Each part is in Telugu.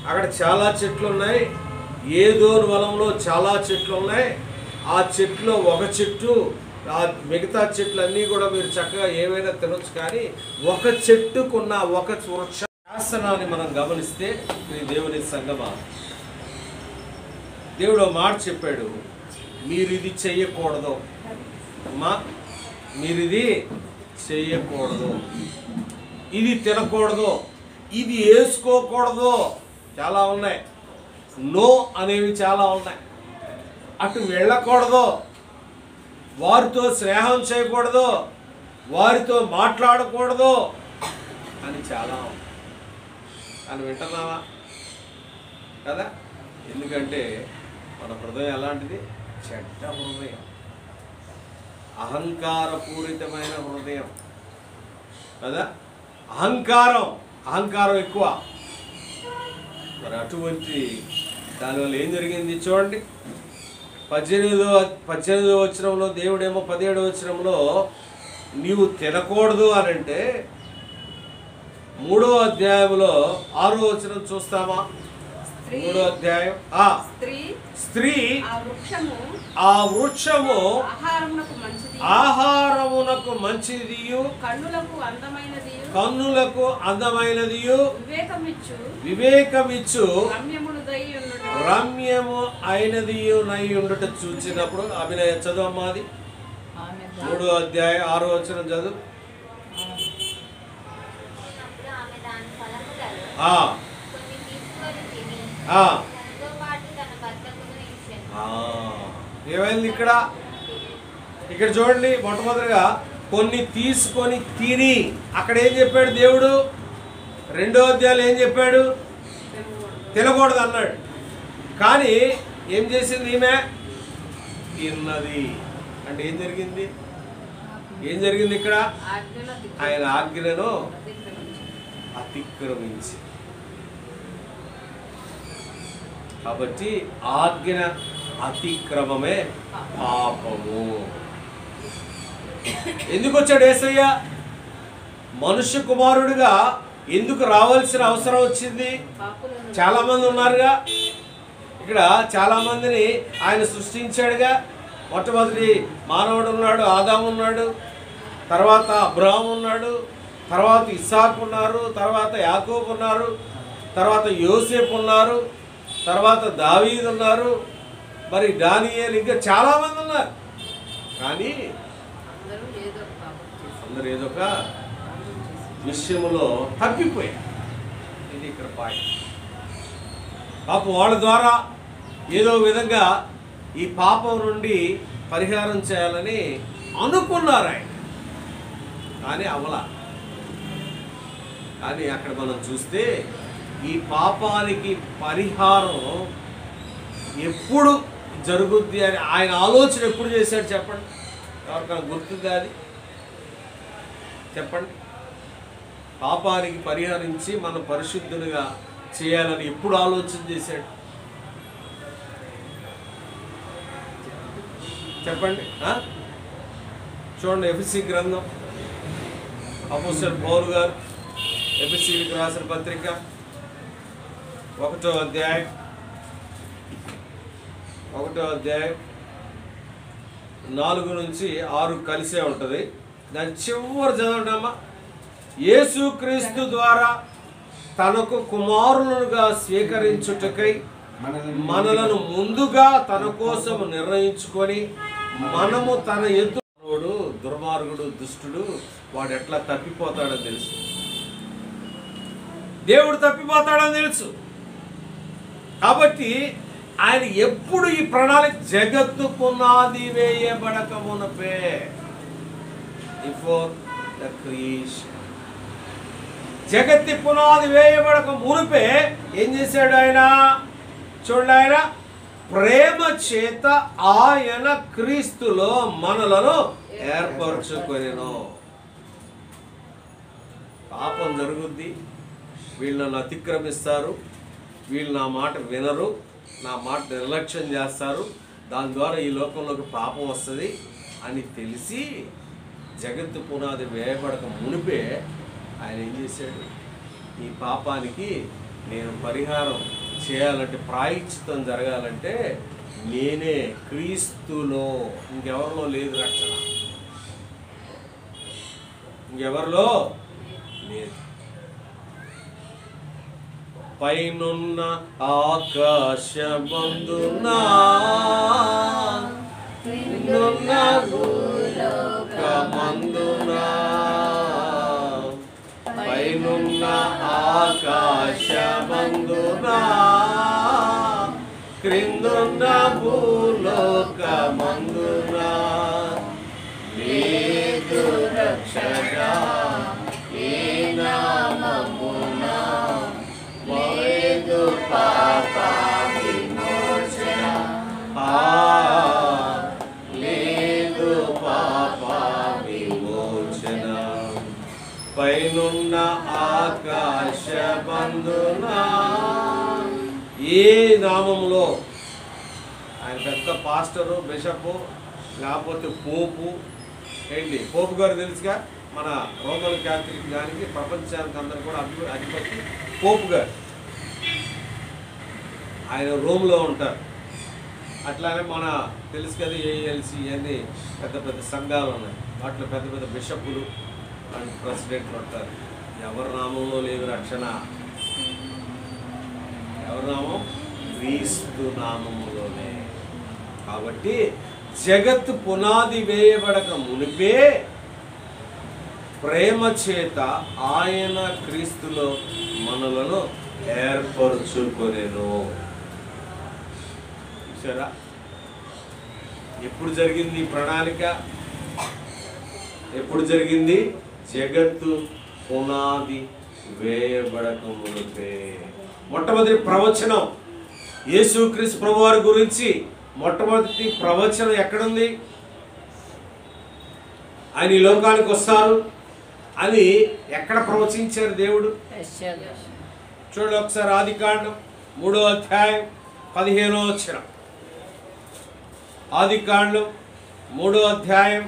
అక్కడ చాలా చెట్లు ఉన్నాయి. ఏదోను వనంలో చాలా చెట్లు ఉన్నాయి. ఆ చెట్లో ఒక చెట్టు, ఆ మిగతా చెట్లన్నీ కూడా మీరు చక్కగా ఏమైనా తినొచ్చు. కానీ ఒక చెట్టుకున్న ఒక వృక్ష శాసనాన్ని మనం గమనిస్తే ఈ దేవుని సంగమా, దేవుడు మాట చెప్పాడు, మీరు ఇది చెయ్యకూడదు అమ్మా, మీరు ఇది చెయ్యకూడదు, ఇది తినకూడదు, ఇది వేసుకోకూడదు. చాలా ఉన్నాయి. నో అనేవి చాలా ఉన్నాయి. అటు వెళ్ళకూడదు, వారితో స్నేహం చేయకూడదు, వారితో మాట్లాడకూడదు అని చాలా ఉంది. అని వింటున్నావా కదా? ఎందుకంటే మన హృదయం ఎలాంటిది? చెడ్డ హృదయం, అహంకారపూరితమైన హృదయం కదా. అహంకారం ఎక్కువ. మరి అటువంటి దానివల్ల ఏం జరిగింది చూడండి. 18వ వచనంలో దేవుడేమో 17వ వచనంలో నీవు తినకూడదు అని అంటే, 3వ అధ్యాయంలో 6వ వచనం చూస్తామా? 3వ అధ్యాయం స్త్రీ ఆ వృక్షము ఆహారమునకు మంచిదియు కన్నులకు అందమైనదియు వివేకమిచ్చు రమ్యము అయినదియు నై ఉండుట చూచినప్పుడు. అభినయ చదువమ్మాది 3వ అధ్యాయం 6వ వచనం చదువు. ఏమైంది ఇక్కడ చూడండి. మొట్టమొదటిగా కొన్ని తీసుకొని తిని, అక్కడ ఏం చెప్పాడు దేవుడు? 2వ అధ్యాయంలో ఏం చెప్పాడు? తినకూడదు అన్నాడు. కానీ ఏం చేసింది ఈమె? తిన్నది. అంటే ఏం జరిగింది ఇక్కడ? ఆయన ఆజ్ఞను అతిక్రమించి. కాబట్టి ఆజ్ఞ అతిక్రమమే పాపము. ఎందుకు వచ్చాడు యేసయ్య? మనుష్య కుమారుడిగా ఎందుకు రావాల్సిన అవసరం వచ్చింది? చాలా మంది ఉన్నారుగా ఇక్కడ, చాలా మందిని ఆయన సృష్టించాడుగా. మొట్టమొదటి మానవుడు ఉన్నాడు, ఆదాము ఉన్నాడు, తర్వాత అబ్రహాము ఉన్నాడు, తర్వాత ఇస్సాకు ఉన్నారు, తర్వాత యాకోబు ఉన్నారు, తర్వాత యోసేపు ఉన్నారు, తర్వాత దావీదు ఉన్నారు, మరి దానియేలు, ఇంకా చాలామంది ఉన్నారు. కానీ అందరూ ఏదో ఒక విషయంలో తప్పిపోయారు. ఇది ఇక్కడ పాయింట్. పాపం వాళ్ళ ద్వారా ఏదో విధంగా ఈ పాపం నుండి పరిహారం చేయాలని అనుకున్నారు ఆయన, కానీ అవలా. కానీ అక్కడ మనం చూస్తే ఈ పాపానికి పరిహారం ఎప్పుడు జరుగుద్ది అని ఆయన ఆలోచన ఎప్పుడు చేశాడు చెప్పండి? ఎవరికైనా గుర్తుందా అది? చెప్పండి. పాపానికి పరిహరించి మనం పరిశుద్ధునిగా చేయాలని ఎప్పుడు ఆలోచన చేశాడు చెప్పండి? చూడండి, ఎఫెసీ గ్రంథం, అపోస్తలుడైన పౌలు గారు ఎఫెసీలకు రాసిన పత్రిక 1వ అధ్యాయం 4 నుంచి 6 కలిసే ఉంటుంది. దాని చివరి చదవడమ్మా. యేసుక్రీస్తు ద్వారా తనకు కుమారులుగా స్వీకరించుటకై మనలను ముందుగా తన కోసం నిర్ణయించుకొని, మనము తన ఎదురు దుర్మార్గుడు, దుష్టుడు, వాడు ఎట్లా తప్పిపోతాడో తెలుసు. దేవుడు తప్పిపోతాడని తెలుసు. కాబట్టి ఆయన ఎప్పుడు ఈ ప్రణాళిక, జగత్తు పునాది వేయబడక మునపే, బిఫోర్ ద క్రియేషన్, జగత్తి పునాది వేయబడక మునిపే ఏం చేశాడు ఆయన? చూడండి, ఆయన ప్రేమ చేత ఆయన క్రీస్తులో మనలను ఏర్పరచుకొనెను. పాపం జరుగుద్ది, వీళ్ళు నన్ను అతిక్రమిస్తారు, వీళ్ళు నా మాట వినరు, నా మాట నిర్లక్ష్యం చేస్తారు, దాని ద్వారా ఈ లోకంలోకి పాపం వస్తుంది అని తెలిసి జగత్తు పునాది వేయబడక మునిపే ఆయన ఏం చేశాడు? ఈ పాపానికి నేను పరిహారం చేయాలంటే, ప్రాయశ్చిత్తం జరగాలంటే నేనే క్రీస్తులో, ఇంకెవరిలో లేదు రక్షణ, ఇంకెవరిలో లేదు. పైనున్న ఆకాశమందున భూలోకమందున, పైనున్న ఆకాశమందున క్రిందున్న భూలోకమందున లేదు రక్షణ ఏ నామమున, లేదు పాప విమోచన, లేదు పాప విమోచన. పైనున్న ఆకాశమందున, ఏ నామములో, ఆయన పెద్ద పాస్టరు, బిషపు, లేకపోతే పోపు, ఏంటి పోపు గారు తెలుసుగా, మన రోమన్ క్యాథలిక్ దానికి ప్రపంచానికి అందరూ కూడా అధిపతి పోపు గారు. ఆయన రోమ్లో ఉంటారు. అట్లానే మన తెలుసు కదా ఏఎల్సి అని పెద్ద పెద్ద సంఘాలు ఉన్నాయి, వాటిలో పెద్ద పెద్ద బిషప్పులు అండ్ ప్రెసిడెంట్లు ఉంటారు. ఎవరి నామంలో లేదు రక్షణ, ఎవరి నామం? క్రీస్తు నామములోనే. కాబట్టి జగత్తు పునాది వేయబడక మునిపే ప్రేమ చేత ఆయన క్రీస్తులో మనలను ఏర్పరచుకొనెను. చూసారా ఎప్పుడు జరిగింది ఈ ప్రణాళిక? ఎప్పుడు జరిగింది? జగత్తు పునాది వేయబడక మునిపే. మొట్టమొదటి ప్రవచనం యేసుక్రీస్తు ప్రభువారి గురించి మొట్టమొదటి ప్రవచనం ఎక్కడుంది? ఆయన ఈ లోకానికి వస్తారు అని ఎక్కడ ప్రవచించారు దేవుడు? చూడండి ఒకసారి ఆదికాండం 3వ అధ్యాయం 15వ వచనం. ఆదికాండం 3వ అధ్యాయం.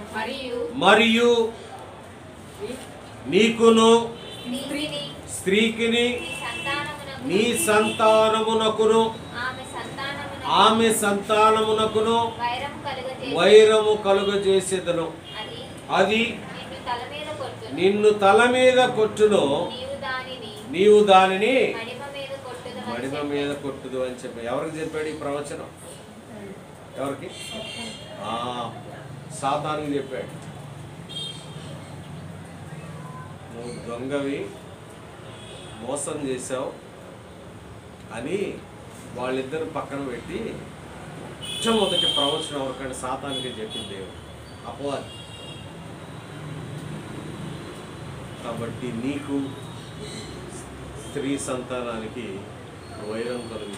మరియు నీకును స్త్రీకిని నీ సంతానమునకును ఆమె సంతానమునకును వైరము కలుగజేసేదను, అది నిన్ను తల మీద కొట్టును, నీవు దానిని మడిమ మీద కొట్టుదు అని చెప్పి ఎవరికి చెప్పాడు ఈ ప్రవచనం? ఎవరికి? సాతానుకి చెప్పాడు. నువ్వు దొంగవి, మోసం చేశావు అని వాళ్ళిద్దరు పక్కన పెట్టి మొట్టమొదటి ప్రవచనం ఎవరికంటే సాతానికి చెప్పింది దేవుడు, అపవాది. కాబట్టి నీకు స్త్రీ సంతానానికి వైరం కలుగు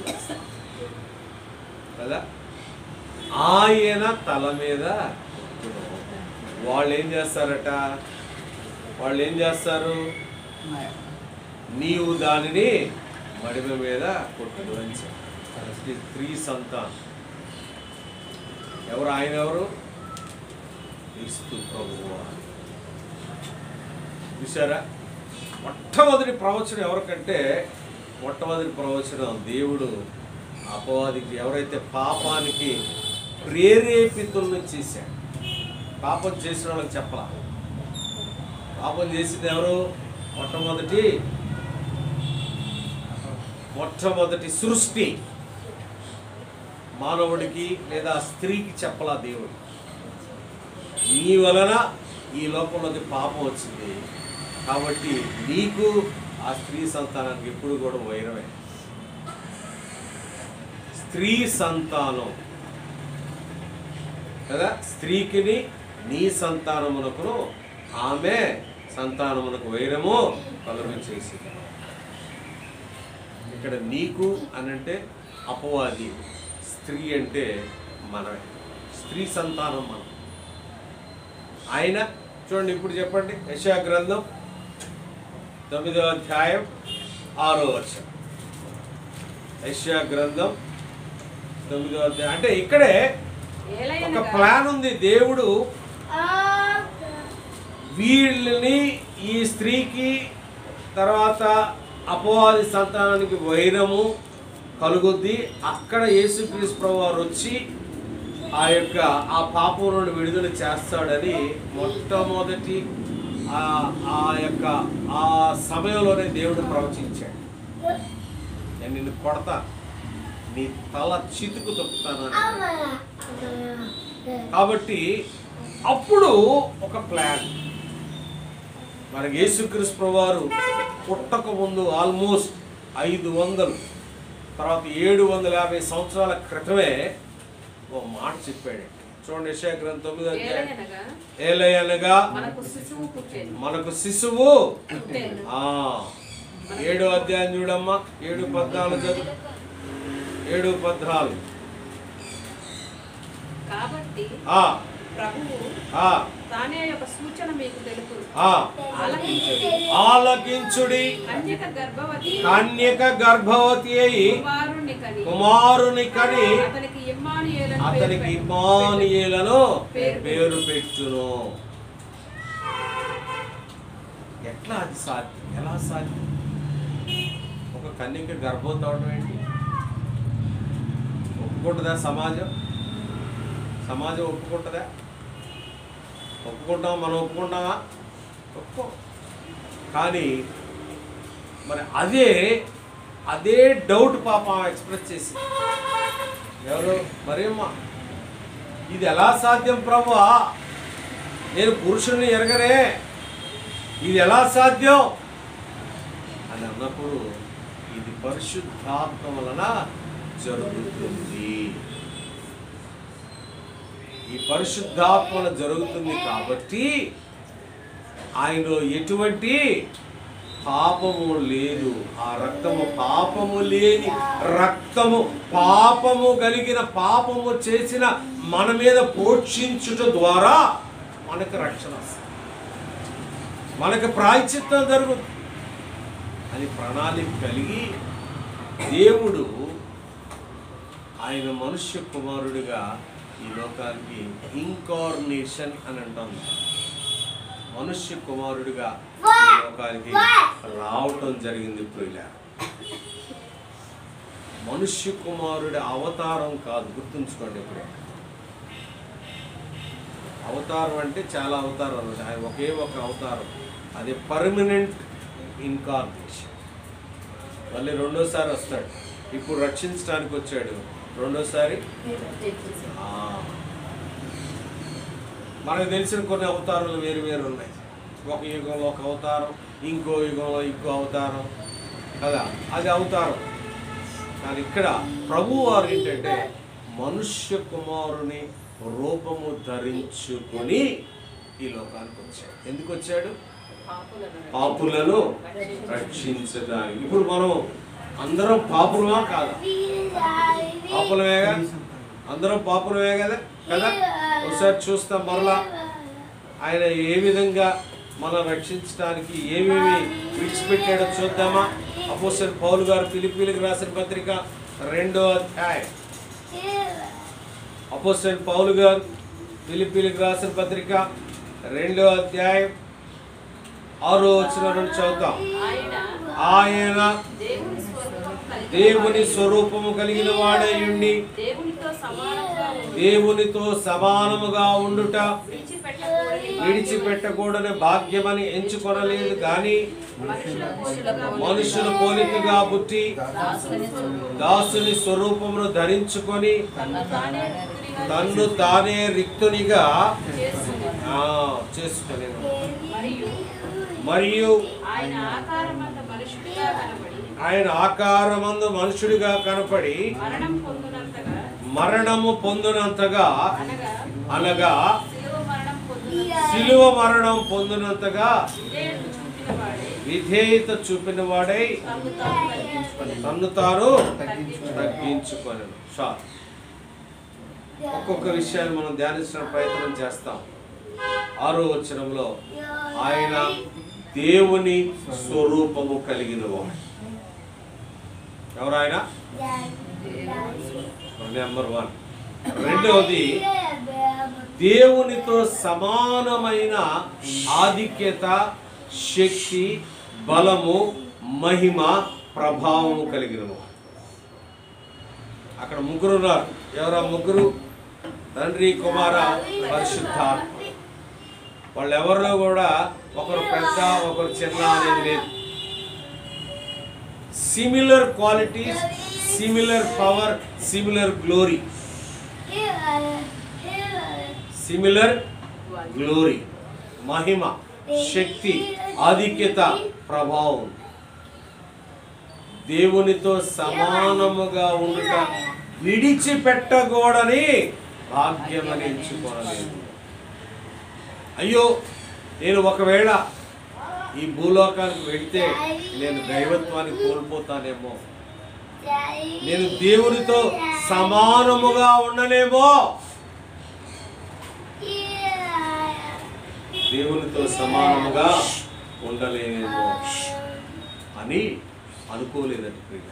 కదా. ఆయన తల మీద వాళ్ళు ఏం చేస్తారట? వాళ్ళు ఏం చేస్తారు? నీవు దానిని మడిమ మీద కొట్టుడు అని చెప్పారు. స్త్రీ సంతానం ఎవరు? ఆయన ఎవరు? క్రీస్తు ప్రభువు. చూసారా మొట్టమొదటి ప్రవచనం ఎవరికంటే, మొట్టమొదటి ప్రవచనం దేవుడు అపవాదికి, ఎవరైతే పాపానికి ప్రేరేపితులను చేశాడు. పాపం చేసిన వాళ్ళకి చెప్పాల. పాపం చేసింది ఎవరు? మొట్టమొదటి సృష్టి మానవుడికి లేదా స్త్రీకి చెప్పలా దేవుడు. నీ వలన ఈ లోకంలోకి పాపం వచ్చింది కాబట్టి నీకు ఆ స్త్రీ సంతానానికి ఎప్పుడు కూడా వైరమే. స్త్రీ సంతానం కదా, స్త్రీకిని నీ సంతానమునకును ఆమె సంతానమునకు వైరము కలుగజేసింది. ఇక్కడ నీకు అనంటే అపవాది, స్త్రీ అంటే మనమే, స్త్రీ సంతానం మనం. ఆయన చూడండి ఇప్పుడు చెప్పండి, యెషయా గ్రంథం 9వ అధ్యాయం 6వ వచనం. యెషయా గ్రంథం 9వ అధ్యాయం. అంటే ఇక్కడే ఒక ప్లాన్ ఉంది. దేవుడు వీళ్ళని ఈ స్త్రీకి తర్వాత అపవాది సంతానానికి వైరము కలుగుద్ది. అక్కడ యేసుక్రీస్తు ప్రభువారు వచ్చి ఆ పాపం నుండి విడుదల చేస్తాడని మొట్టమొదటి ఆ సమయంలోనే దేవుడు ప్రవచించాడు. నేను నిన్ను కొడతా, నీ తల చితుకు తొక్కుతానని. కాబట్టి అప్పుడు ఒక ప్లాన్. మనకి యేసుక్రీస్తు ప్రభువారు పుట్టక ముందు ఆల్మోస్ట్ 500 తర్వాత 750 సంవత్సరాల క్రితమే ఓ మాట చెప్పాడు. చూడండి, యెషయా గ్రంథం 9వ అధ్యాయం. ఏలయనగా మనకు శిశువు 7వ అధ్యాయం చూడమ్మా, 7:14 చదువు. 7:14. కాబట్టి ప్రభువు తానే యొక్క సూచన మీకు తెలుపును. ఆలకించుడి. కన్యక గర్భవతి అయి కుమారుని కని అతనికి ఇమ్మానుయేలను పేరు పెట్టును. ఎట్లా అది సాధ్యం? ఎలా సాధ్యం? ఒక కన్యక గర్భవతి అవడం ఏంటి? ఒప్పుకుంటుందా సమాజం? సమాజం ఒప్పుకుంటుందా? ఒప్పుకుంటాం, మనం ఒప్పుకుంటామా? ఒప్పుకో. కానీ మరి అదే డౌట్ పాప ఎక్స్ప్రెస్ చేసి, ఎవరు మరేమ్మా ఇది ఎలా సాధ్యం ప్రభువా, నేను పురుషుని ఎరగనే, ఇది ఎలా సాధ్యం అని అన్నప్పుడు ఇది పరిశుద్ధాత్మ వలన జరుగుతుంది. ఈ పరిశుద్ధాత్మల జరుగుతుంది కాబట్టి ఆయనలో ఎటువంటి పాపము లేదు. ఆ రక్తము పాపము లేని రక్తము, పాపము కలిగిన పాపము చేసిన మన మీద పోషించుట ద్వారా మనకు రక్షణ వస్తుంది, మనకు ప్రాయశ్చిత్తం జరుగుతుంది అని ప్రణాళిక కలిగి దేవుడు ఆయన మనుష్య కుమారుడిగా ఈ లోకానికి ఇన్కార్నేషన్ అని అంటాం. మనుష్య కుమారుడిగా ఈ లోకానికి రావటం జరిగింది. ఇప్పుడు ఇలా మనుష్య కుమారుడి అవతారం కాదు, గుర్తుంచుకోండి. ఇప్పుడు అవతారం అంటే చాలా అవతారాలు ఉంటాయి, ఒకే ఒక అవతారం, అది పర్మనెంట్ ఇన్కార్నేషన్. మళ్ళీ రెండోసారి వస్తాడు. ఇప్పుడు రక్షించడానికి వచ్చాడు, రెండోసారి. మనకు తెలిసిన కొన్ని అవతారాలు వేరు వేరు ఉన్నాయి. ఒక యుగంలో ఒక అవతారం, ఇంకో యుగంలో ఇంకో అవతారం కదా, అది అవతారం. కానీ ఇక్కడ ప్రభువు వారు ఏంటంటే మనుష్య కుమారుని రూపము ధరించుకొని ఈ లోకానికి వచ్చాడు. ఎందుకు వచ్చాడు? పాపులను రక్షించడానికి. ఇప్పుడు మనం అందరం పాపులమా కాదా? పాపులమేగా, అందరం పాపులమే కదా కదా. ఒకసారి చూస్తాం మరలా ఆయన ఏ విధంగా మనం రక్షించడానికి ఏమేమి విడిచిపెట్టాడో చూద్దామా? అపోస్తలుడు పౌలు గారు ఫిలిప్పీయులకు రాసిన పత్రిక 2వ అధ్యాయం. అపోస్తలుడు పౌలు గారు ఫిలిప్పీయులకు రాసిన పత్రిక 2వ అధ్యాయం 6వ వచనం నుండి చదువుతాం. ఆయన దేవుని స్వరూపము కలిగిన వాడై ఉండి దేవునితో సమానముగా ఉండుట విడిచిపెట్టకూడని భాగ్యమని ఎంచుకొనలేదు గాని మనుషుల పోలికగా పుట్టి దాసుని స్వరూపమును ధరించుకొని తన్ను తానే రిక్తునిగా చేసుకొనెను. మరియు ఆయన ఆకారమందు మనుషుడిగా కనపడి మరణము పొందినంతగా, అనగా శిలువ మరణం పొందినంతగా విధేయత చూపిన వాడై తన్ను తాను తగ్గించుకొనెను. ఒక్కొక్క విషయాన్ని మనం ధ్యానించిన ప్రయత్నం చేస్తాం. 6వ వచనంలో ఆయన దేవుని స్వరూపము కలిగిన వాడు. ఎవరాయన? నెంబర్ 1. రెండవది, దేవునితో సమానమైన ఆధిక్యత, శక్తి, బలము, మహిమ ప్రభావము కలిగిన వాడు. అక్కడ ముగ్గురు ఉన్నారు. ఎవరా ముగ్గురు? తండ్రి, కుమార, పరిశుద్ధాత్మ. వాళ్ళెవరిలో కూడా ఒకరు పెద్ద ఒకరు చిన్న అనేది లేదు. Similar qualities, similar power, similar glory. Similar glory, మహిమ, శక్తి, ఆధిక్యత, ప్రభావం. దేవునితో సమానముగా ఉండుట విడిచిపెట్టకూడని భాగ్యమని ఎంచుకోలేదు. అయ్యో, నేను ఒకవేళ ఈ భూలోకానికి వెళ్తే నేను దైవత్వాన్ని కోల్పోతానేమో, నేను దేవునితో సమానముగా ఉండనేమో, దేవునితో సమానముగా ఉండలేనేమో అని అనుకోలేదండి ప్రియ.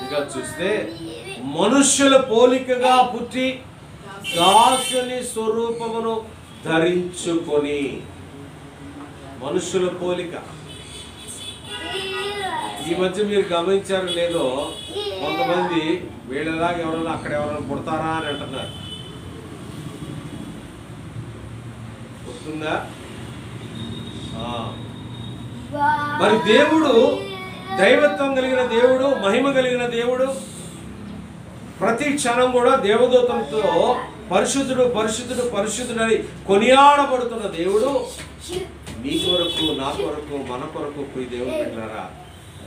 ఇంకా చూస్తే మనుష్యుల పోలికగా పుట్టి దాసుని స్వరూపమును ధరించుకొని. మనుష్యుల పోలిక. ఈ మధ్య మీరు గమనించారు లేదో, కొంతమంది వీళ్ళలాగా ఎవరైనా అక్కడ ఎవరైనా పుడతారా అని అంటున్నారు. పుడుతుందా? మరి దేవుడు దైవత్వం కలిగిన దేవుడు, మహిమ కలిగిన దేవుడు, ప్రతి క్షణం కూడా దేవదూతలతో పరిశుద్ధుడు పరిశుద్ధుడు పరిశుద్ధుడు అని కొనియాడబడుతున్న దేవుడు నీ కొరకు, నా కొరకు, మన కొరకు ప్రియ దేవుడు పెట్టారా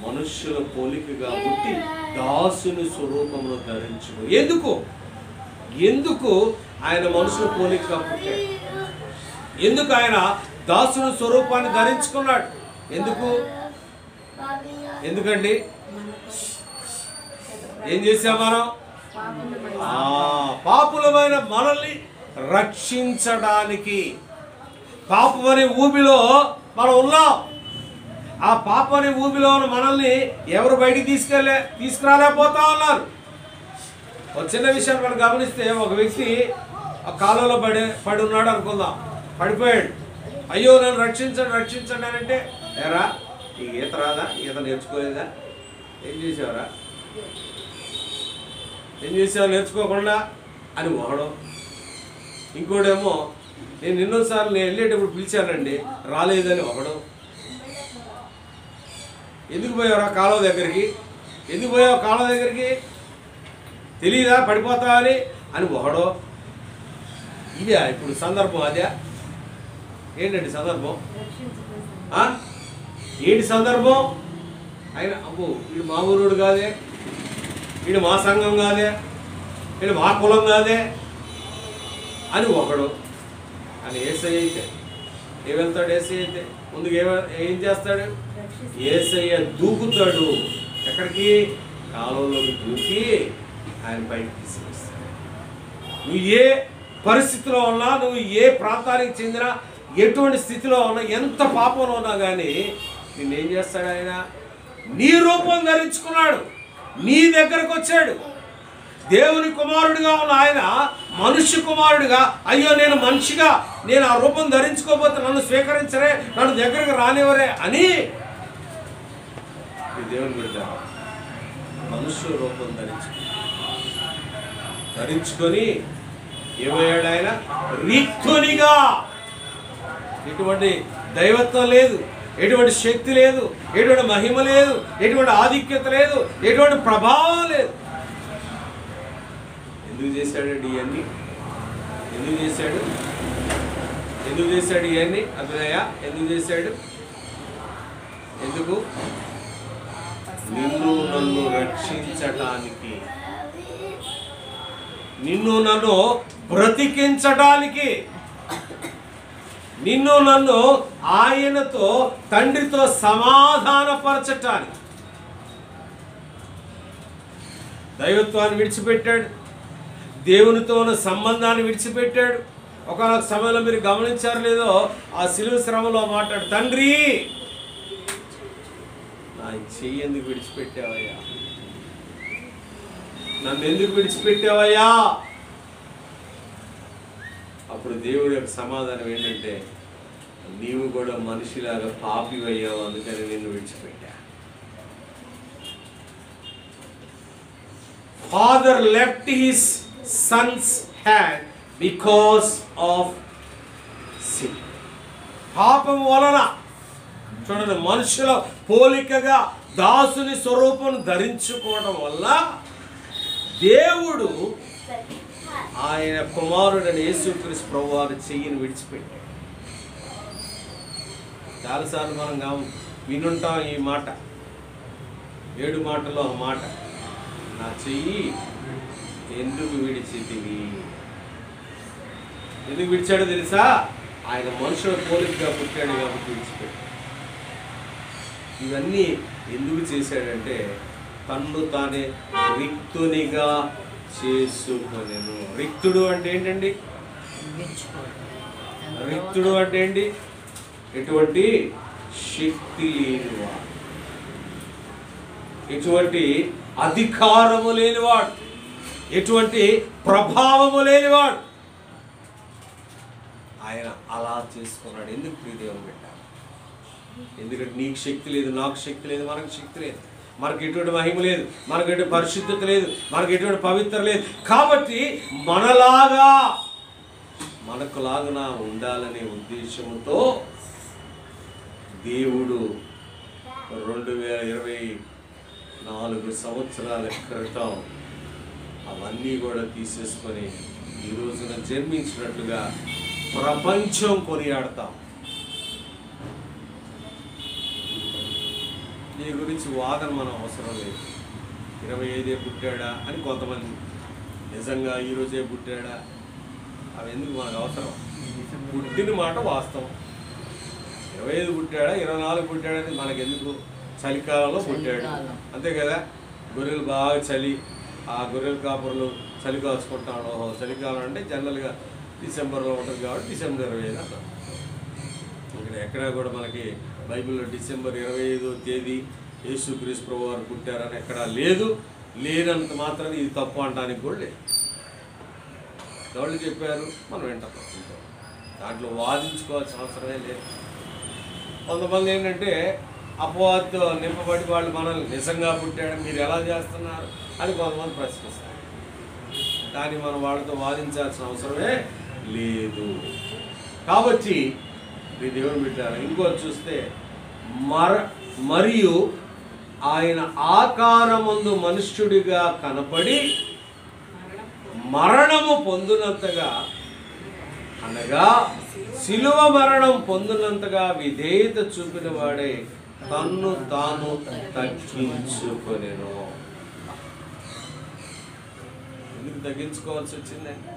మనుష్యుల పోలికగా పుట్టి దాసుని స్వరూపమును ధరించుకో. ఎందుకు ఆయన మనుషుల పోలికగా పుట్టాడు? ఎందుకు ఆయన దాసుని స్వరూపాన్ని ధరించుకున్నాడు? ఎందుకండి ఏం చేశాం మనం? పాపులమైన మనల్ని రక్షించడానికి. పాపం అనే ఊబిలో మనం ఉన్నాం. ఆ పాపం అనే ఊబిలో ఉన్న మనల్ని ఎవరు బయటికి తీసుకురాలేకపోతా ఉన్నారు. ఒక చిన్న విషయాన్ని మనం గమనిస్తే, ఒక వ్యక్తి ఆ కాలంలో పడి ఉన్నాడు అనుకుందాం, పడిపోయాడు. అయ్యో నన్ను రక్షించండి రక్షించండి అని అంటే, ఏరా ఈ ఈత రాదా? ఈత నేర్చుకోలేదా? ఏం చేసావురా? ఏం చేసావు నేర్చుకోకుండా అని ఒకడు. ఇంకోడేమో నేను ఎన్నోసార్లు నేను వెళ్ళేటప్పుడు పిలిచానండి రాలేదని ఒకడు. ఎందుకు పోయావురా కాలువ దగ్గరికి? ఎందుకు పోయావు కాలువ దగ్గరికి? తెలియదా పడిపోతావా అని ఒకడు. ఇదే ఇప్పుడు సందర్భం. అదే ఏంటండి సందర్భం? ఏంటి సందర్భం? ఆయన అబ్బో వీడు మా ఊరుడు కాదే, వీడు మా సంఘం కాదే, వీడు మా కులం కాదే అని ఒకడు. అని యేసయ్య అయితే ఏం వెళ్తాడు? యేసయ్య అయితే ముందుకు ఏం చేస్తాడు? యేసయ్య దూకుతాడు. ఎక్కడికి? కాలువలోకి దూకి ఆయన పైకి తీసుకొస్తాడు. నువ్వు ఏ పరిస్థితిలో ఉన్నా, నువ్వు ఏ ప్రాంతానికి చెందినా, ఎటువంటి స్థితిలో ఉన్నా, ఎంత పాపంలో ఉన్నా కానీ నిన్నేం చేస్తాడు? ఆయన నీ రూపం ధరించుకున్నాడు, నీ దగ్గరకు వచ్చాడు. దేవుని కుమారుడిగా ఉన్న ఆయన మనుష్య కుమారుడిగా, అయ్యో నేను మనిషిగా నేను ఆ రూపం ధరించుకోకపోతే నన్ను స్వీకరించరే, నన్ను దగ్గరకు రానివరే అని దేవుని బిడ్డ మనుష్య రూపం ధరించుకొని ఏమయ్యాడు? ఆయన రిక్తునిగా. ఎటువంటి దైవత్వం లేదు, ఎటువంటి శక్తి లేదు, ఎటువంటి మహిమ లేదు, ఎటువంటి ఆధిక్యత లేదు, ఎటువంటి ప్రభావం లేదు. ఎందుకు చేశాడండి ఇవన్నీ? ఎందుకు చేశాడు ఇవన్నీ? అభినయ ఎందుకు చేశాడు? ఎందుకు? నిన్ను నన్ను రక్షించటానికి, నిన్ను నన్ను బ్రతికించడానికి, నిన్ను నన్ను ఆయనతో తండ్రితో సమాధానపరచటానికి. దైవత్వాన్ని విడిచిపెట్టాడు, దేవునితో ఉన్న సంబంధాన్ని విడిచిపెట్టాడు. ఒకనొక సమయంలో మీరు గమనించారు లేదో, ఆ శిలువ శ్రమలో మాట్లాడు, తండ్రి నా చెయ్యి ఎందుకు విడిచిపెట్టావయ్యా? నన్ను ఎందుకు విడిచిపెట్టావయ్యా? అప్పుడు దేవుడి యొక్క సమాధానం ఏంటంటే, నీవు కూడా మనిషిలాగా పాపివయ్యావు, అందుకని నిన్ను విడిచిపెట్టా. Father left his son's hand because of sin. పాపం వలన చూడండి, మనుషుల పోలికగా దాసుని స్వరూపం ధరించుకోవడం వల్ల దేవుడు ఆయన కుమారుడైన యేసుక్రీస్తు ప్రభువారి చెయ్యిని విడిచిపెట్టాడు. చాలాసార్లు మనం వినుంటాం ఈ మాట, 7 మాటలో ఒక మాట, నా చెయ్యి ఎందుకు విడిచితివి. ఎందుకు విడిచాడో తెలుసా? ఆయన మనుషుల పోలికగా పుట్టాడు కాబట్టి విడిచిపెట్టాడు. ఇవన్నీ ఎందుకు చేశాడంటే తన్ను తానే రిక్తునిగా చేసుకొనెను. రిక్తుడు అంటే ఏంటండి? రిక్తుడు అంటే ఏంటి? ఎటువంటి శక్తి లేనివాడు, ఎటువంటి అధికారము లేనివాడు, ఎటువంటి ప్రభావము లేనివాడు. ఆయన అలా చేసుకున్నాడు. ఎందుకు ప్రియదేవుని పెట్టాడు? ఎందుకంటే నీకు శక్తి లేదు, నాకు శక్తి లేదు, మనకు శక్తి లేదు, మనకు ఎటువంటి మహిమ లేదు, మనకు ఎటువంటి పరిశుద్ధత లేదు, మనకు ఎటువంటి పవిత్ర లేదు. కాబట్టి మనకులాగా ఉండాలనే ఉద్దేశంతో దేవుడు 2024 సంవత్సరాల క్రితం అవన్నీ కూడా తీసేసుకొని ఈ రోజున జన్మించినట్లుగా ప్రపంచం కొనియాడతాం. దీని గురించి వాదన మనం అవసరం లేదు. 25 పుట్టాడా అని కొంతమంది, నిజంగా ఈరోజే పుట్టాడా, అవి ఎందుకు మనకు అవసరం? పుట్టిన మాట వాస్తవం. 25 పుట్టాడా 24 పుట్టాడని మనకెందుకు? చలికాలంలో పుట్టాడు అంతే కదా. గొర్రెలు బాగా చలి, ఆ గొర్రెల కాపురలు చలి కాచుకుంటాడు. ఓహో, చలికాలం అంటే జనరల్గా డిసెంబర్లో ఉంటుంది కాబట్టి డిసెంబర్ 25 అంటాం. ఇక్కడ ఎక్కడా కూడా మనకి బైబిల్లో డిసెంబర్ 25వ తేదీ యేసుక్రీస్తు ప్రభువారు పుట్టారని ఎక్కడా లేదు. లేనంత మాత్రాన్ని ఇది తప్పు అనడానికి కూడా లేదు. ఎవరు చెప్పారు, మనం వింటాం. దాంట్లో వాదించుకోవాల్సిన అవసరమే లేదు. కొంతమంది ఏంటంటే అపవాదుతో నింపబడి వాళ్ళు మనల్ని నిజంగా పుట్టాడని మీరు ఎలా చేస్తున్నారు అని కొంతమంది ప్రశ్నిస్తారు. కానీ మనం వాళ్ళతో వాదించాల్సిన అవసరమే లేదు. కాబట్టి మీ దేవుని పెట్టారు. ఇంకోటి చూస్తే మరియు ఆయన ఆకారమందు మనుష్యుడిగా కనపడి మరణము పొందినంతగా, అనగా శిలువ మరణం పొందినంతగా విధేయత చూపిన వాడే తన్ను తాను తగ్గించుకొనెను. ఎందుకు తగ్గించుకోవాల్సి వచ్చిందండి?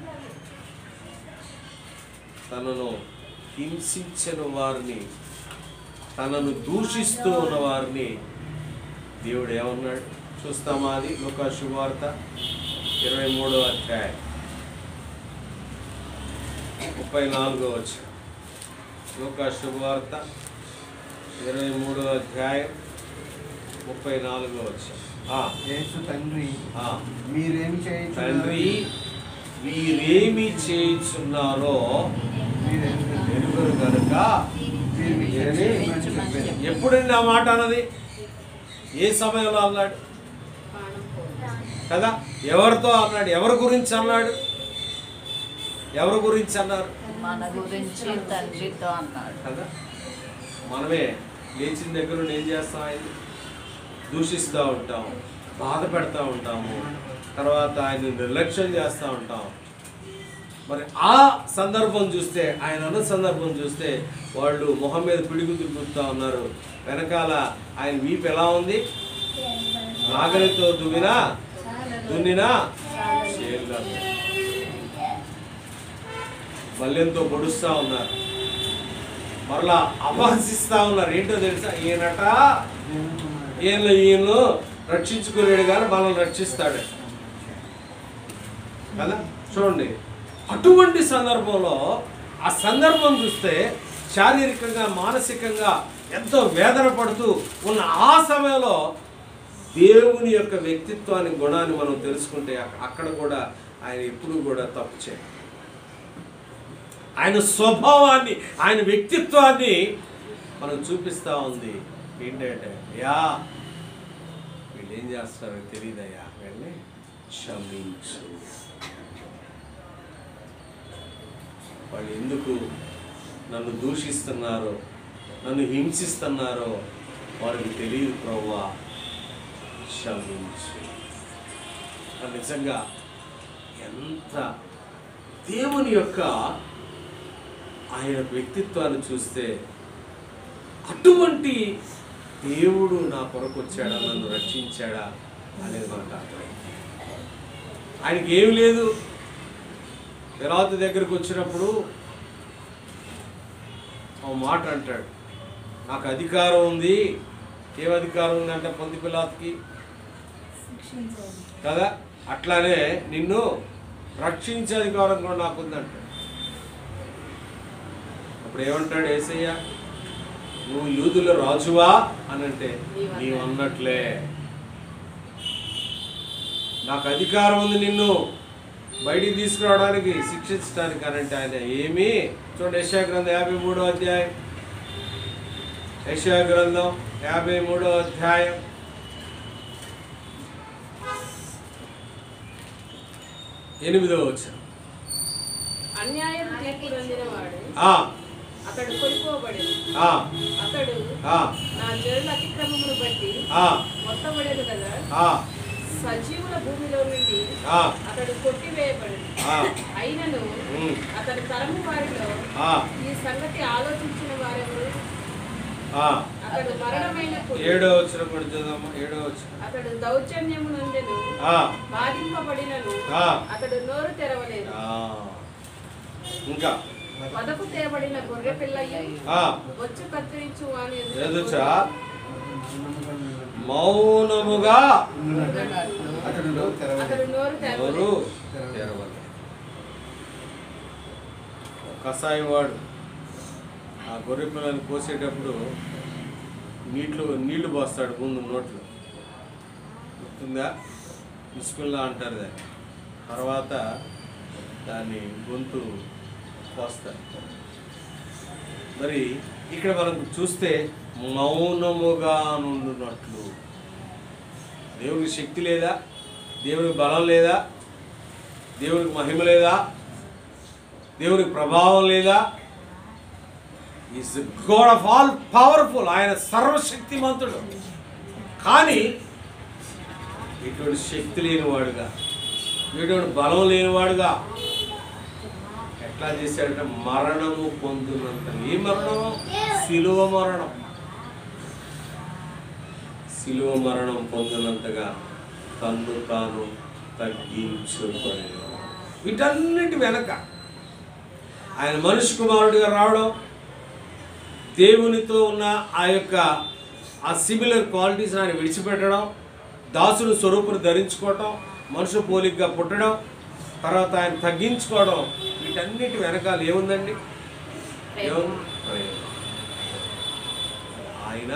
తనను హింసించిన వారిని, తనను దూషిస్తూ ఉన్న వారిని దేవుడు ఏమన్నాడు చూస్తామా? అది లూకా శుభవార్త 23వ అధ్యాయం 34వ వచనం. లూకా శుభవార్త 23వ అధ్యాయం 34వ వచనం. యేసు తండ్రి తండ్రి వీరేమి చేయుచున్నారో ఎరుగరు కనుక. ఎప్పుడండి ఆ మాట అన్నది? ఏ సమయంలో అన్నాడు కదా? ఎవరితో అన్నాడు? ఎవరి గురించి అన్నాడు? ఎవరి గురించి అన్నారు? మన గురించి తండ్రితో అన్నాడు కదా. మనమే లేచిన దగ్గర నుండి ఏం చేస్తాం? ఆయన దూషిస్తూ ఉంటాం, బాధ పెడతా ఉంటాము, తర్వాత ఆయన నిర్లక్ష్యం చేస్తూ ఉంటాం. మరి ఆ సందర్భం చూస్తే, ఆయన అన్న సందర్భం చూస్తే వాళ్ళు మొహం మీద పిడుగు తిప్పుతూ ఉన్నారు. వెనకాల ఆయన వీపు ఎలా ఉంది? నాగలితో దున్నినా చేరుగా బల్లెంతో పొడుస్తూ ఉన్నారు. మరలా అపహసిస్తూ ఉన్నారు. ఏంటో తెలుసా? ఈయనను రక్షించుకోలేడు కానీ మనల్ని రక్షిస్తాడు కదా. చూడండి, అటువంటి సందర్భంలో ఆ సందర్భం చూస్తే శారీరకంగా మానసికంగా ఎంతో వేదన పడుతూ ఉన్న ఆ సమయంలో దేవుని యొక్క వ్యక్తిత్వాన్ని, గుణాన్ని మనం తెలుసుకుంటే అక్కడ కూడా ఆయన ఎప్పుడూ కూడా తప్పు చేయడు. ఆయన స్వభావాన్ని, ఆయన వ్యక్తిత్వాన్ని మనకు చూపిస్తూ ఉంది. ఏంటంటే యా వీళ్ళు ఏం చేస్తారో తెలియదయ్యా, వెళ్ళి క్షమించు. వాళ్ళు ఎందుకు నన్ను దూషిస్తున్నారో, నన్ను హింసిస్తున్నారో వారికి తెలియదు ప్రభువా, క్షమించు. నిజంగా ఎంత దేవుని యొక్క ఆయన వ్యక్తిత్వాన్ని చూస్తే అటువంటి దేవుడు నా కొరకు వచ్చాడా, నన్ను రక్షించాడా అనేది మనకు అర్థమైంది. ఆయనకి ఏమి లేదు. పిలాతు దగ్గరకు వచ్చినప్పుడు ఒక మాట అంటాడు, నాకు అధికారం ఉంది. ఏం అధికారం ఉందంటే పొంది పిలాతుకి కదా, అట్లానే నిన్ను రక్షించే అధికారం కూడా నాకు ఉందంటాడు. అప్పుడు ఏమంటాడు యేసయ్య, నువ్వు యూదుల రాజువా అని అంటే నీవు అన్నట్లే, నాకు అధికారం ఉంది నిన్ను బయటికి తీసుకురావడానికి, శిక్షించడానికి అని అంటే ఆయన ఏమీ. చూడండి యెషయా గ్రంథం 53వ అధ్యాయం, యెషయా గ్రంథం 53వ అధ్యాయం 8వ వచనం. అన్యాయం తీర్పు పొందినవాడు అతడు కొనుక్కోబడి అతడు నా జనుల అతిక్రమమును బట్టి మొత్తబడేది కదా, సజీవుల భూమిలో నుండి అతడు కొట్టివేయబడి అయినను అతని తరము వారిలో ఈ సంగతి ఆలోచించిన వారెవరు? అతడు మరణమైనప్పుడు 7వ వచనం కూడా చదువుదామా. 7వ వచనం. అతడు దౌర్జన్యము నందెను, బాధింపబడినను అతడు నోరు తెరవలేదు. ఇంకా వదకు తేబడిన గొర్రె పిల్లయ్యి వచ్చు కత్తిరించు అని మౌనముగా అతడు నోరు తెరవలేదు. కసాయివాడు ఆ గొర్రె పిల్లని కోసేటప్పుడు నీళ్లు పోస్తాడు ముందు నోట్లో, గుర్తుందా? బిస్మిల్లా అంటారు దాన్ని. తర్వాత దాన్ని గొంతు పోస్తారు. మరి ఇక్కడ మనం చూస్తే మౌనముగా నుండునట్లు. దేవునికి శక్తి లేదా? దేవునికి బలం లేదా? దేవునికి మహిమ లేదా? దేవునికి ప్రభావం లేదా? Is the God of all powerful. ఆయన సర్వశక్తిమంతుడు. కానీ ఇటువంటి శక్తి లేనివాడుగా, ఇటువంటి బలం లేనివాడుగా ఎట్లా చేశాడంటే మరణము పొందినంత. ఏ మరణము? శిలువ మరణం. శిలువ మరణం పొందినంతగా తన్ను తాను తగ్గించుకొని, వీటన్నిటి వెనక ఆయన మనిషి కుమారుడిగా రావడం, దేవునితో ఉన్న ఆ సిమిలర్ క్వాలిటీస్ ఆయన విడిచిపెట్టడం, దాసుని స్వరూపుని ధరించుకోవటం, మనుషు పోలికగా పుట్టడం, తర్వాత ఆయన తగ్గించుకోవడం, వీటన్నిటి వెనకాల ఏముందండి? ఆయన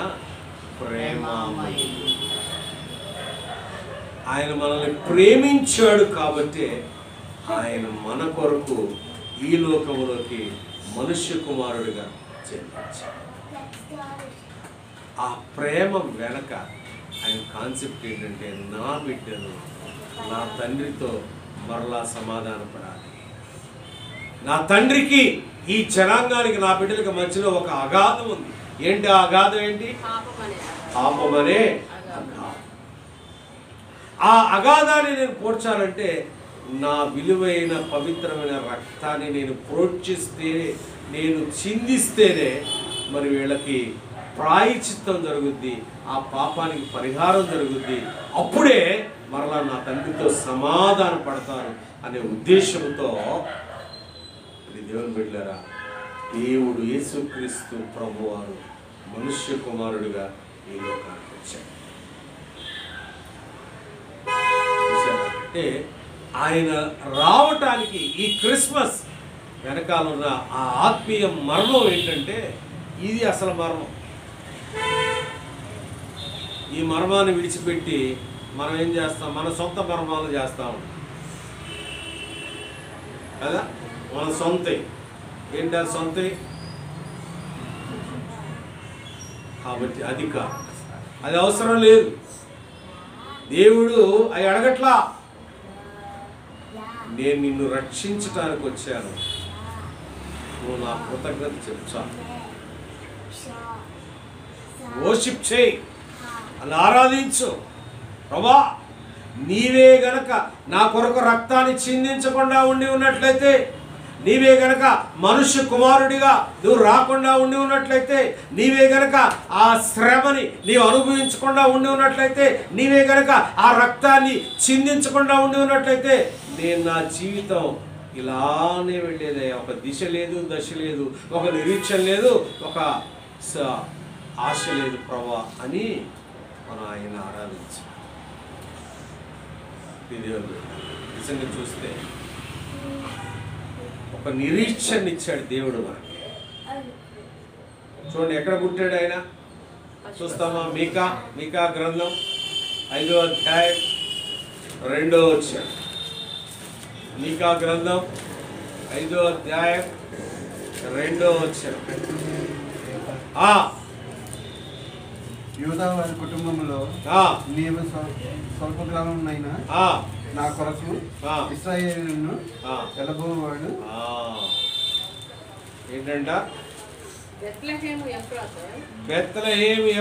ప్రేమమయుడు. ఆయన మనల్ని ప్రేమించాడు కాబట్టి ఆయన మన కొరకు ఈ లోకములోకి మనుష్య కుమారుడిగా జన్మించాడు. ఆ ప్రేమ వెనక ఆయన కాన్సెప్ట్ ఏంటంటే, నా బిడ్డను నా తండ్రితో మరలా సమాధానపడాలి. నా తండ్రికి ఈ జనాంగానికి, నా బిడ్డలకి మధ్యలో ఒక అగాధం ఉంది. ఏంటి ఆ అగాధం? ఏంటి? పాపమనే అగాధం. ఆ అగాధాన్ని నేను పోడ్చాలంటే నా విలువైన పవిత్రమైన రక్తాన్ని నేను ప్రోక్షిస్తే, నేను చిందిస్తేనే మరి వీళ్ళకి ప్రాయశ్చిత్తం జరుగుద్ది, ఆ పాపానికి పరిహారం జరుగుద్ది. అప్పుడే మరలా నా తండ్రితో సమాధాన పడతారు అనే ఉద్దేశంతో దేవుని బిడ్డలారా, దేవుడు యేసుక్రీస్తు ప్రభువారు మనుష్య కుమారుడిగా ఈ లోకానికి వచ్చాడు. అంటే ఆయన రావటానికి ఈ క్రిస్మస్ వెనకాల ఉన్న ఆ ఆత్మీయ మర్మం ఏంటంటే, ఇది అసలు మర్మం. ఈ మర్మాన్ని విడిచిపెట్టి మనం ఏం చేస్తాం? మన సొంత మర్మాలు చేస్తాం కదా, మన సొంత ఏంటి అది సొంతవి కాబట్టి అది కాదు, అది అవసరం లేదు. దేవుడు అవి అడగట్లా, నేను నిన్ను రక్షించటానికి వచ్చాను, నువ్వు నా కృతజ్ఞత చెప్తాను, వర్షిప్ చేయి, అని ఆరాధించు. ప్రభా నీవే గనక నా కొరకు రక్తాన్ని చిందించకుండా ఉండి ఉన్నట్లయితే, నీవే గనక మనుష్య కుమారుడిగా నువ్వు రాకుండా ఉండి ఉన్నట్లయితే, నీవే గనక ఆ శ్రమని నీవు అనుభవించకుండా ఉండి ఉన్నట్లయితే, నీవే గనక ఆ రక్తాన్ని చిందించకుండా ఉండి ఉన్నట్లయితే, నేను నా జీవితం ఇలానే వెళ్ళేదే. ఒక దిశ లేదు, దశ లేదు, ఒక నిరీక్షణ లేదు, ఒక ఆశ లేదు ప్రభా అని మనం ఆయన ఆరాధించాం. నిజంగా చూస్తే ఒక నిరీక్షణ ఇచ్చాడు దేవుడు మనకి. చూడండి ఎక్కడ పుట్టాడు ఆయన చూస్తామా? మీకా గ్రంథం 5వ అధ్యాయం 2వ వచనం. మీకా గ్రంథం 5వ అధ్యాయం 2వ వచనం. యూదా వారి కుటుంబంలో నీవు స్వల్ప గ్రామమైనా నా కొరకు ఇశ్రాయేలును ఎలబోవాడు. ఏంటంట? బెత్లెహేము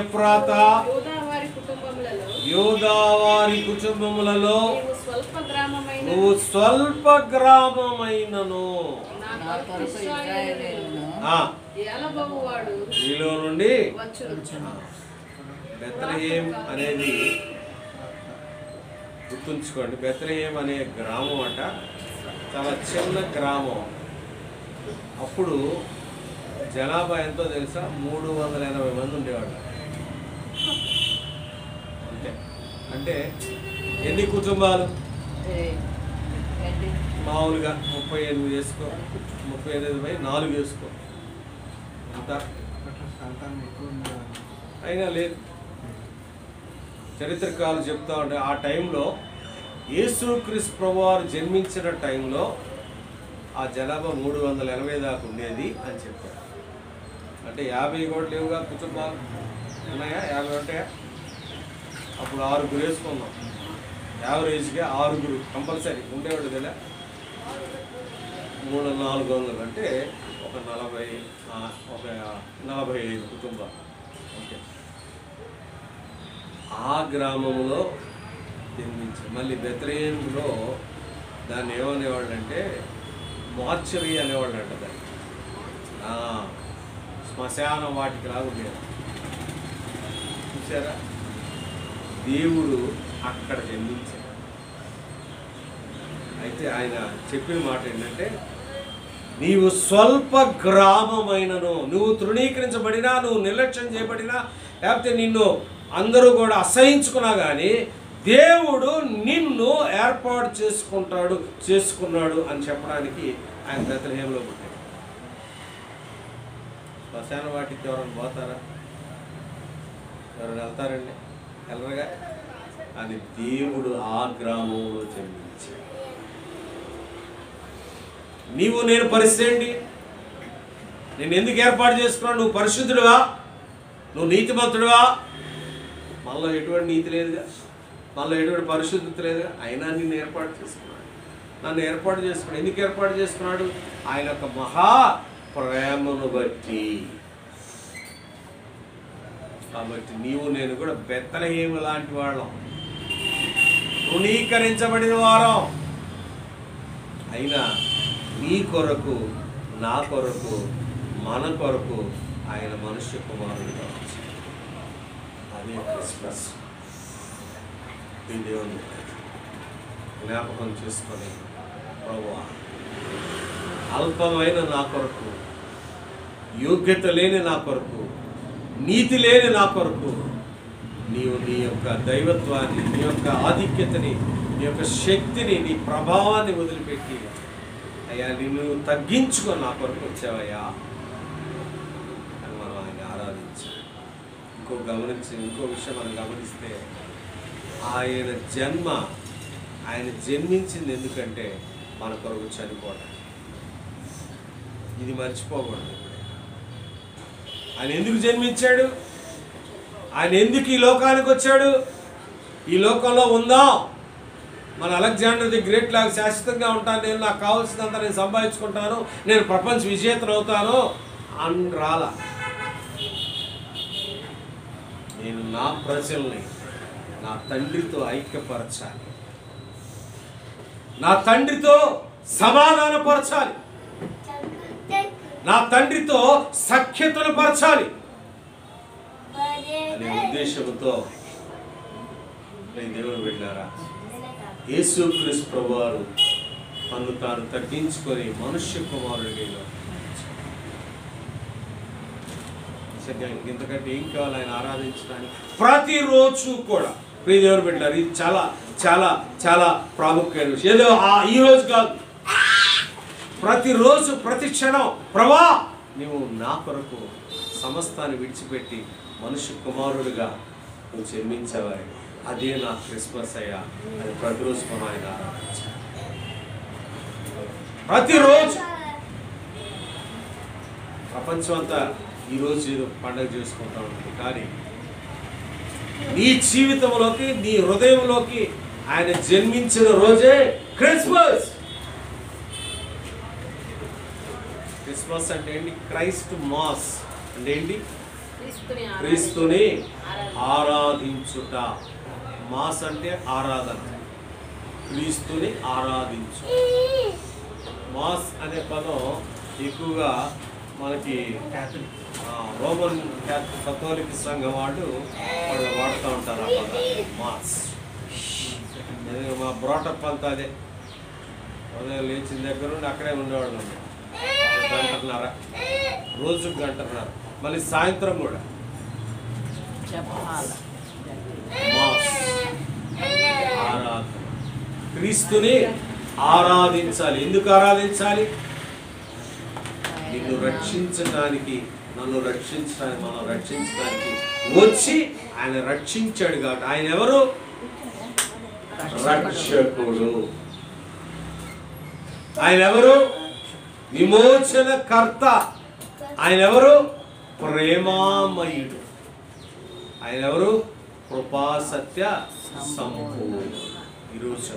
ఎఫ్రాతా యూదావారి కుటుంబములలో నువ్వు స్వల్ప గ్రామమైనను నీలో నుండి. బెత్లెహేము అనేది గుర్తుంచుకోండి, బెత్లెహేము అనే గ్రామం అట చాలా చిన్న గ్రామం. అప్పుడు జనాభా ఎంతో తెలుసా? 380 మంది ఉండేవాళ్ళు. అంటే ఎన్ని కుటుంబాలు? మామూలుగా 38 వేసుకో, 38/4 వేసుకో, అంత అయినా లేదు. చరిత్రకారులు చెప్తా ఉంటే ఆ టైంలో యేసుక్రీస్తు ప్రభువారు జన్మించిన టైంలో ఆ జనాభా 380 దాకా ఉండేది అని చెప్పారు. అంటే 50 కూడా లేవుగా కుటుంబాలు ఉన్నాయా? 50 ఉంటాయా? అప్పుడు 6 వేసుకున్నాం, యావరేజ్గా 6 కంపల్సరీ ఉండేవాడు కదా. 300-400 అంటే ఒక 45 కుటుంబాలు. ఓకే, ఆ గ్రామంలో జన్మించారు. మళ్ళీ బెత్లెహేములో దాన్ని ఏమనేవాళ్ళు అంటే మార్చరీ అనేవాళ్ళు అంట. దాన్ని శ్మశాన వాటికి లాగా ఉండేది. చూసారా? దేవుడు అక్కడ జన్మించాడు. అయితే ఆయన చెప్పిన మాట ఏంటంటే, నీవు స్వల్ప గ్రామమైనను, నువ్వు తృణీకరించబడినా, నువ్వు నిర్లక్ష్యం చేయబడినా, లేకపోతే నిన్ను అందరూ కూడా అసహించుకున్నా కానీ దేవుడు నిన్ను ఏర్పాటు చేసుకున్నాడు అని చెప్పడానికి ఆయన బెత్లెహేములో పుట్టాడు. శ్మశాన వాటికి ఎవరైనా పోతారా? ఎవరైనా వెళ్తారండి? వెళ్ళరుగా. అని దేవుడు ఆ గ్రామంలో జన్మించాడు. నీవు నేను పరిస్థితి ఏంటి? నేను ఎందుకు ఏర్పాటు చేసుకున్నాను? నువ్వు పరిశుద్ధుడువా? నువ్వు నీతిమంతుడువా? మనలో ఎటువంటి నీతి లేదుగా, మనలో ఎటువంటి పరిశుద్ధత లేదుగా. అయినా నిన్ను ఏర్పాటు చేసుకున్నాడు, నన్ను ఏర్పాటు చేసుకున్నాడు. ఎందుకు ఏర్పాటు చేసుకున్నాడు? ఆయన యొక్క మహా ప్రేమను బట్టి. కాబట్టి నీవు నేను కూడా బెత్లెహేము లాంటి వాళ్ళం, తృణీకరించబడిన వారం. అయినా నీ కొరకు, నా కొరకు, మన కొరకు ఆయన మనుష్య కుమారుడిగా వచ్చాడు. అదే క్రిస్మస్. ఈ దేవుని జ్ఞాపకం చేసుకొని, ప్రభువా అల్పమైన నా కొరకు, యోగ్యత లేని నా కొరకు, నీతి లేని నా కొరకు నీవు నీ యొక్క దైవత్వాన్ని, నీ యొక్క ఆధిక్యతని, నీ యొక్క శక్తిని, నీ ప్రభావాన్ని వదిలిపెట్టి అయ్యా నిన్ను తగ్గించుకొని నా కొరకు వచ్చావయ్యా అని మనం ఆయన ఆరాధించాలి. ఇంకో విషయం మనం గమనిస్తే, ఆయన జన్మించింది ఎందుకంటే మన కొరకు చనిపోవడం. ఇది మర్చిపోకూడదు. ఆయన ఎందుకు జన్మించాడు? ఆయన ఎందుకు ఈ లోకానికి వచ్చాడు? ఈ లోకంలో ఉందాం, మన అలెగ్జాండర్ ది గ్రేట్ లాగా శాశ్వతంగా ఉంటాను, నేను నాకు కావాల్సినంత నేను సంపాదించుకుంటాను, నేను ప్రపంచ విజేతను అవుతాను అని రాలా. నేను నా ప్రజల్ని నా తండ్రితో ఐక్యపరచాలి, నా తండ్రితో సమాధానపరచాలి, నా తండ్రితో సఖ్యతను పరచాలి అనే ఉద్దేశంతో దేవుడు వెళ్ళారా. యేసుక్రీస్తు ప్రభువారు తను తాను తగ్గించుకొని మనుష్య కుమారుడిలో ఇంతకంటే ఏం కావాలి ఆయన ఆరాధించడానికి? ప్రతిరోజు కూడా ప్రియ దేవుడు పెట్టారు. ఇది చాలా చాలా చాలా ప్రాముఖ్యమైన విషయం. ఏదో ఈ రోజు కాదు, ప్రతిరోజు ప్రతి క్షణం ప్రభా నువ్వు నా కొరకు సమస్తాన్ని విడిచిపెట్టి మనుష్య కుమారుడిగా నువ్వు జన్మించవాలి, అదే నా క్రిస్మస్ అయ్యా. అది ప్రతిరోజు మనం ఆయన ఆరాధించాలి. ప్రతిరోజు ప్రపంచం అంతా ఈరోజు ఏదో పండుగ చేసుకుంటా ఉంటుంది, కానీ నీ జీవితంలోకి నీ హృదయంలోకి ఆయన జన్మించిన రోజే క్రిస్మస్. క్రిస్మస్ అంటే ఏంటి? క్రైస్ట్ మాస్ అంటే ఏంటి? క్రీస్తుని ఆరాధించుట. మాస్ అంటే ఆరాధన, క్రీస్తుని ఆరాధించు. మాస్ అనే పదం ఎక్కువగా మనకి రోమన్ కథోలిక్ సంఘం వాళ్ళు వాడుతూ ఉంటారు ఆ పదాన్ని, మాస్. మా బ్రాటప్ అంతా అదే, ఉదయం లేచిన దగ్గర నుండి అక్కడే ఉండేవాళ్ళు, గంటన్నర, రోజుకు గంటన్నర, మళ్ళీ సాయంత్రం కూడా మాస్, ఆరాధన. క్రీస్తుని ఆరాధించాలి. ఎందుకు ఆరాధించాలి? నిన్ను రక్షించడానికి, నన్ను రక్షించడానికి, మనం రక్షించడానికి వచ్చి ఆయన రక్షించాడు కాబట్టి. ఆయన ఎవరు? రక్షకుడు. ఆయన ఎవరు? విమోచన కర్త. ఆయన ఎవరు? ప్రేమామయుడు. ఆయన ఎవరు? కృపా సత్య సంపూర్ణుడు. ఈరోజు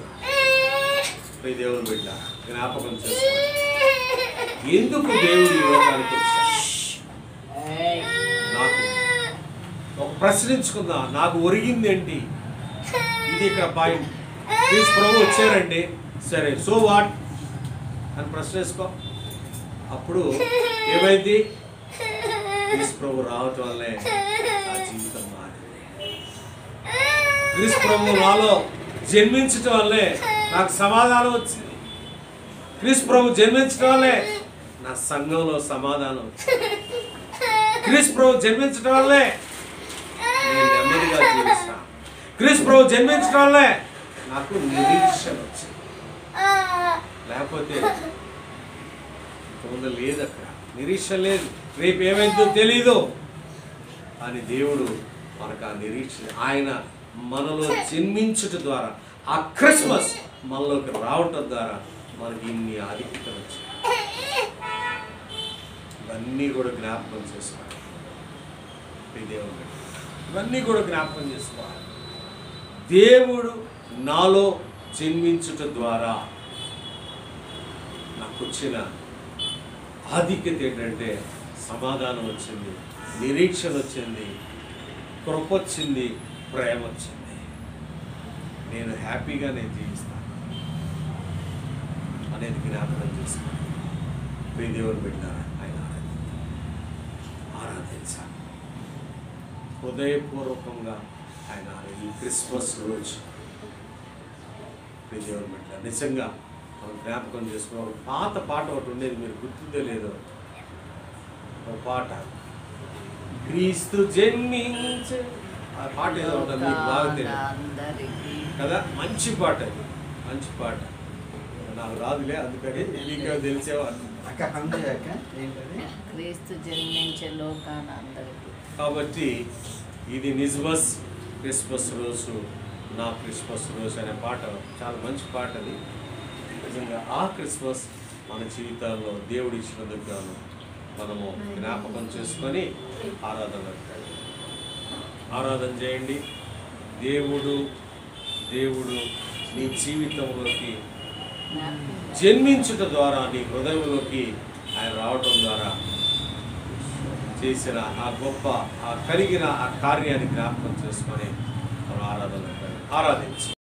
దేవుడు బిడ్డ జ్ఞాపకం చేసుకోండి, ఎందుకు దేవుడు ఈ లోకానికి వచ్చాడు? నాకు ఒక ప్రశ్నించుకుందా, నాకు ఒరిగింది ఏంటి? ఇది ఇక్కడ పాయింట్. క్రీస్తు ప్రభు వచ్చారండి, సరే సో వాట్ అని ప్రశ్నించుకో. అప్పుడు ఏమైంది? క్రీస్తు ప్రభు రావటం వల్లే నా జీవితం మారింది. క్రీస్తు ప్రభు నాలో జన్మించటం వల్లే నాకు సమాధానం వచ్చింది. క్రీస్తు ప్రభు జన్మించడం వల్లే నా సంఘంలో సమాధానం వచ్చింది. క్రీస్తు ప్రభు జన్మించడం వల్లే నేను నెమ్మదిగా జీవిస్తాను. క్రీస్తు ప్రభు జన్మించడం వల్లే నాకు నిరీక్షణ వచ్చింది. లేకపోతే లేదు, అక్కడ నిరీక్షణ లేదు, రేపు ఏమైందో తెలీదు. అని దేవుడు మనకు ఆ నిరీక్షణ, ఆయన మనలో జన్మించుట ద్వారా, ఆ క్రిస్మస్ మనలోకి రావటం ద్వారా మనకి ఇన్ని ఆధిక్యతలు వచ్చాయి. ఇవన్నీ కూడా జ్ఞాపకం చేసుకోవాలి. దేవుడు ఇవన్నీ కూడా జ్ఞాపకం చేసుకోవాలి. దేవుడు నాలో జన్మించుట ద్వారా నాకు వచ్చిన ఆధిక్యత ఏంటంటే సమాధానం వచ్చింది, నిరీక్షణ వచ్చింది, కృప వచ్చింది, ప్రేమ వచ్చింది. నేను హ్యాపీగా నేను జీవిస్తాను అనేది జ్ఞాపకం చేసుకోండి. దేవుని బిడ్డారా, ఆయన ఆరాధించాలి హృదయపూర్వకంగా. ఆయన ఈ క్రిస్మస్ రోజు దేవుని బిడ్డ నిజంగా మనం జ్ఞాపకం చేసుకున్నాం. ఒక పాత పాట ఒకటి ఉండేది, మీరు గుర్తుందో లేదో, ఒక పాట, క్రీస్తు జన్మించే, ఆ పాట ఏదో ఉంటుంది, మీకు బాగా తెలియదు కదా. మంచి పాట అది, మంచి పాట. నాకు రాదులే, అందుకని మీకు తెలిసేవాళ్ళు. క్రీస్తు జన్మించే లోకాన అందరికీ. కాబట్టి ఇది నిజ్మస్ క్రిస్మస్ రోజు, నా క్రిస్మస్ రోజు అనే పాట చాలా మంచి పాట. అది నిజంగా ఆ క్రిస్మస్ మన జీవితాల్లో దేవుడు ఇచ్చినందుకు గాను మనము జ్ఞాపకం చేసుకొని ఆరాధన చేయండి. దేవుడు నీ జీవితంలోకి జన్మించుట ద్వారా, నీ హృదయంలోకి ఆయన రావటం ద్వారా చేసిన ఆ గొప్ప కలిగిన ఆ కార్యాన్ని జ్ఞాపకం చేసుకొని మనం ఆరాధించి